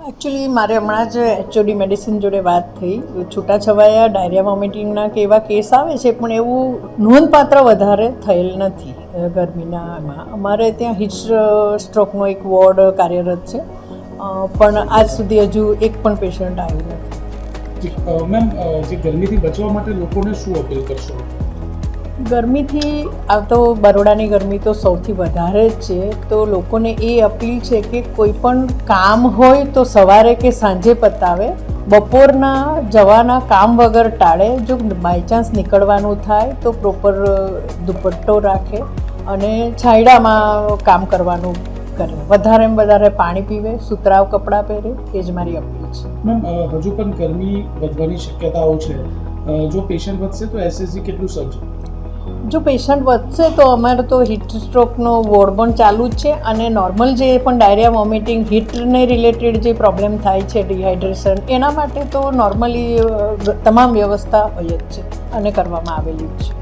Actually મારે હમણાં જ એચઓડી મેડિસિન જોડે વાત થઈ. છૂટાછવાયા ડાયરિયા વોમિટિંગના કે એવા કેસ આવે છે, પણ એવું નોંધપાત્ર વધારે થયેલ નથી ગરમીનામાં. અમારે ત્યાં હીટ સ્ટ્રોકનો એક વોર્ડ કાર્યરત છે, પણ આજ સુધી હજુ એક પણ પેશન્ટ આવ્યું નથી. મેમ, જે ગરમીથી બચવા માટે લોકોને શું અપીલ કરશો? ગરમીથી તો બરોડાની ગરમી તો સૌથી વધારે જ છે, તો લોકોને એ અપીલ છે કે કોઈ પણ કામ હોય તો સવારે કે સાંજે પતાવે. બપોરના જવાના કામ વગર ટાળે. જો બાયચાન્સ નીકળવાનું થાય તો પ્રોપર દુપટ્ટો રાખે અને છાંયડામાં કામ કરવાનું કરે. વધારેમાં વધારે પાણી પીવે, સુતરાઉ કપડાં પહેરે, એ જ મારી અપીલ છે. મેમ, હજુ પણ ગરમી વધવાની શક્યતાઓ છે. જો પેશન્ટ વધશે તો એસએસજી કેટલું સજ્જ? જો પેશન્ટ વધશે તો અમારે તો હીટ સ્ટ્રોકનો વોર્ડ પણ ચાલુ જ છે, અને નોર્મલ જે પણ ડાયરિયા વોમિટિંગ હીટને રિલેટેડ જે પ્રોબ્લેમ થાય છે, ડિહાઇડ્રેશન, એના માટે તો નોર્મલી તમામ વ્યવસ્થા હોય જ છે અને કરવામાં આવેલી જ છે.